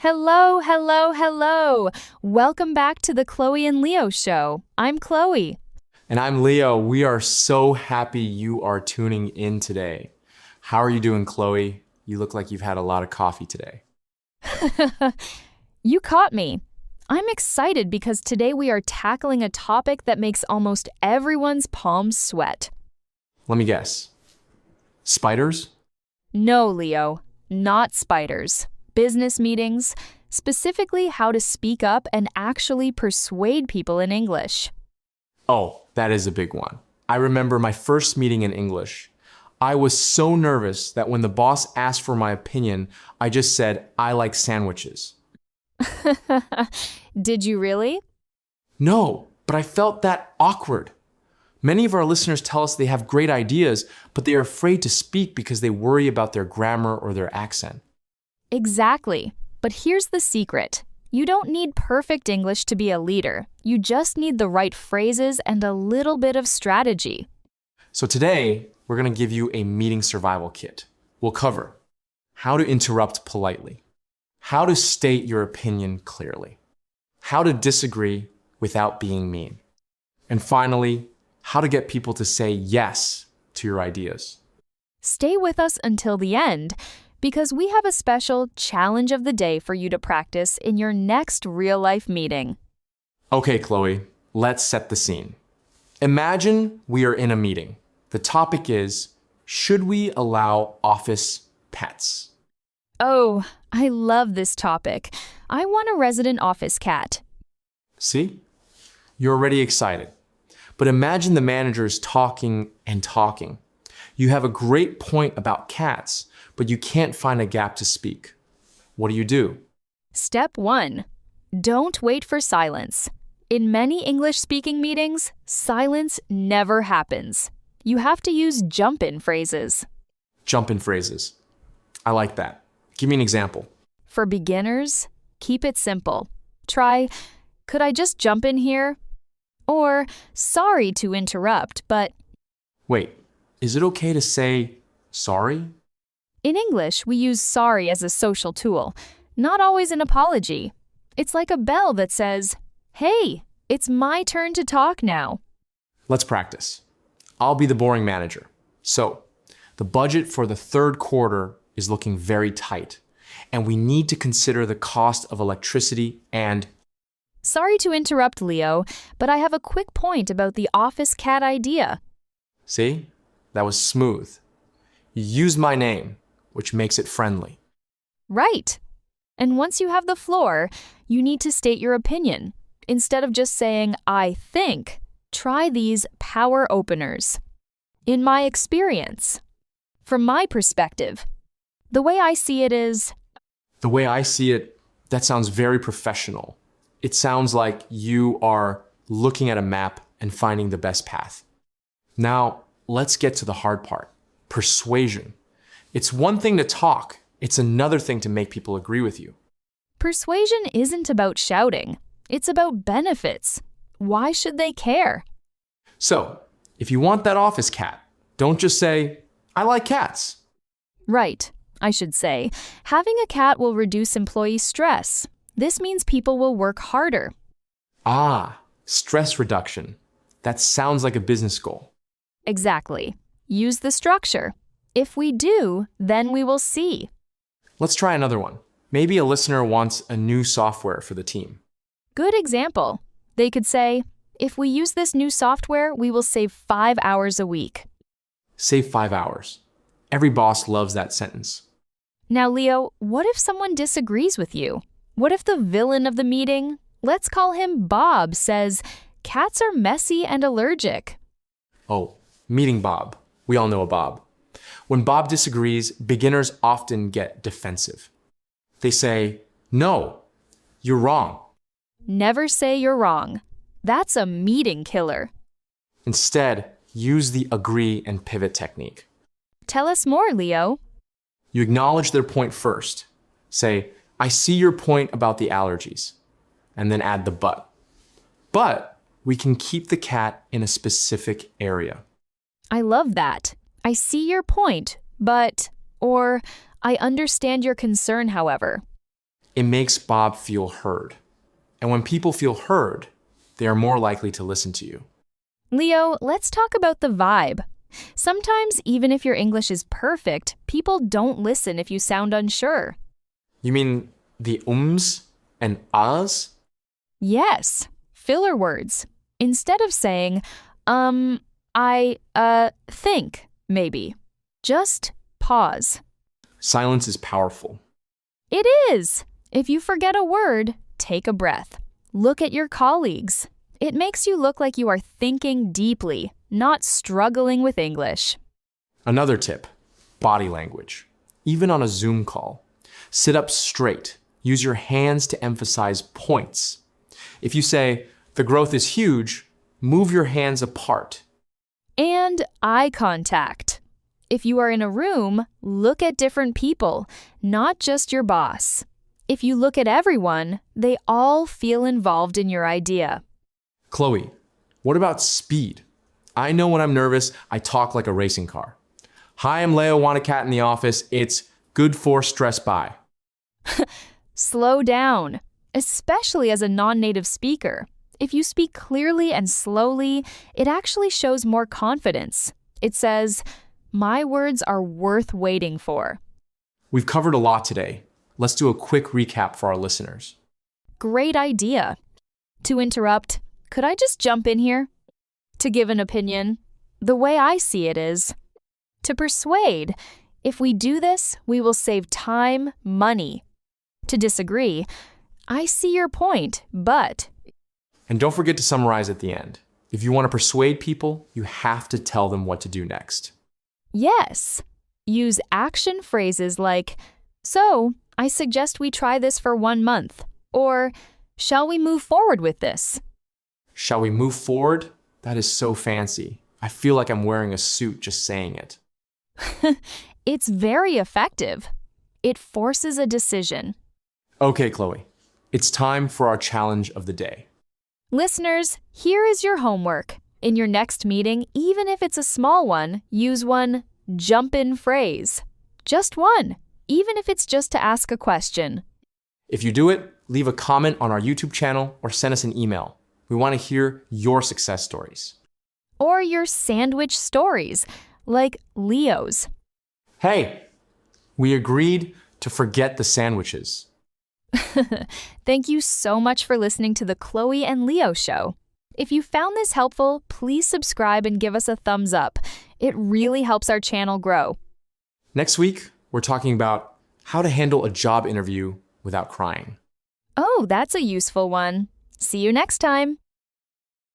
Hello, hello, hello. Welcome back to the Chloe and Leo show. I'm Chloe. And I'm Leo. We are so happy you are tuning in today. How are you doing, Chloe? You look like you've had a lot of coffee today. You caught me. I'm excited because today we are tackling a topic that makes almost everyone's palms sweat. Let me guess. Spiders? No, Leo, not spiders. Business meetings, specifically how to speak up and actually persuade people in English. Oh, that is a big one. I remember my first meeting in English. I was so nervous that when the boss asked for my opinion, I just said, I like sandwiches. Did you really? No, but I felt that awkward. Many of our listeners tell us they have great ideas, but they are afraid to speak because they worry about their grammar or their accent. Exactly. But here's the secret. You don't need perfect English to be a leader. You just need the right phrases and a little bit of strategy. So today, we're going to give you a meeting survival kit. We'll cover how to interrupt politely, how to state your opinion clearly, how to disagree without being mean, and finally, how to get people to say yes to your ideas. Stay with us until the end, because we have a special challenge of the day for you to practice in your next real-life meeting. Okay, Chloe, let's set the scene. Imagine we are in a meeting. The topic is, should we allow office pets? Oh, I love this topic. I want a resident office cat. See? You're already excited. But imagine the manager is talking and talking. You have a great point about cats, but you can't find a gap to speak. What do? Step 1. Don't wait for silence. In many English-speaking meetings, silence never happens. You have to use jump-in phrases. Jump-in phrases. I like that. Give me an example. For beginners, keep it simple. Try, could I just jump in here? Or, sorry to interrupt, but... Wait, is it okay to say sorry? In English, we use sorry as a social tool, not always an apology. It's like a bell that says, hey, it's my turn to talk now. Let's practice. I'll be the boring manager. So, the budget for the third quarter is looking very tight, and we need to consider the cost of electricity and... Sorry to interrupt, Leo, but I have a quick point about the office cat idea. See? That was smooth. You used my name, which makes it friendly. Right. And once you have the floor, you need to state your opinion. Instead of just saying, I think, try these power openers. In my experience, from my perspective, the way I see it is... The way I see it, that sounds very professional. It sounds like you are looking at a map and finding the best path. Now, let's get to the hard part, persuasion. It's one thing to talk, it's another thing to make people agree with you. Persuasion isn't about shouting. It's about benefits. Why should they care? So, if you want that office cat, don't just say, I like cats. Right, I should say. Having a cat will reduce employee stress. This means people will work harder. Ah, stress reduction. That sounds like a business goal. Exactly. Use the structure. If we do, then we will see. Let's try another one. Maybe a listener wants a new software for the team. Good example. They could say, if we use this new software, we will save 5 hours a week. Save 5 hours. Every boss loves that sentence. Now, Leo, what if someone disagrees with you? What if the villain of the meeting, let's call him Bob, says, cats are messy and allergic? Oh, meeting Bob. We all know a Bob. When Bob disagrees, beginners often get defensive. They say, no, you're wrong. Never say you're wrong. That's a meeting killer. Instead, use the agree and pivot technique. Tell us more, Leo. You acknowledge their point first. Say, I see your point about the allergies. And then add the but. But we can keep the cat in a specific area. I love that. I see your point, but, or, I understand your concern, however. It makes Bob feel heard. And when people feel heard, they are more likely to listen to you. Leo, let's talk about the vibe. Sometimes, even if your English is perfect, people don't listen if you sound unsure. You mean the ums and ahs? Yes, filler words. Instead of saying, think, maybe. Just pause. Silence is powerful. It is. If you forget a word, take a breath. Look at your colleagues. It makes you look like you are thinking deeply, not struggling with English. Another tip, body language. Even on a Zoom call, sit up straight. Use your hands to emphasize points. If you say, the growth is huge, move your hands apart. And eye contact. If you are in a room, look at different people, not just your boss. If you look at everyone, they all feel involved in your idea. Chloe, what about speed? I know when I'm nervous, I talk like a racing car. Hi, I'm Leo, want a cat in the office. It's good for stress by. Slow down, especially as a non-native speaker. If you speak clearly and slowly, it actually shows more confidence. It says, my words are worth waiting for. We've covered a lot today. Let's do a quick recap for our listeners. Great idea. To interrupt, could I just jump in here? To give an opinion, the way I see it is, to persuade, if we do this, we will save time, money. To disagree, I see your point, but... And don't forget to summarize at the end. If you want to persuade people, you have to tell them what to do next. Yes. Use action phrases like, so, I suggest we try this for 1 month. Or, shall we move forward with this? Shall we move forward? That is so fancy. I feel like I'm wearing a suit just saying it. It's very effective. It forces a decision. Okay, Chloe. It's time for our challenge of the day. Listeners, here is your homework. In your next meeting, even if it's a small one, use one jump-in phrase. Just one, even if it's just to ask a question. If you do it, leave a comment on our YouTube channel or send us an email. We want to hear your success stories. Or your sandwich stories, like Leo's. Hey, we agreed to forget the sandwiches. Thank you so much for listening to the Chloe and Leo Show. If you found this helpful, please subscribe and give us a thumbs up. It really helps our channel grow. Next week, we're talking about how to handle a job interview without crying. Oh, that's a useful one. See you next time.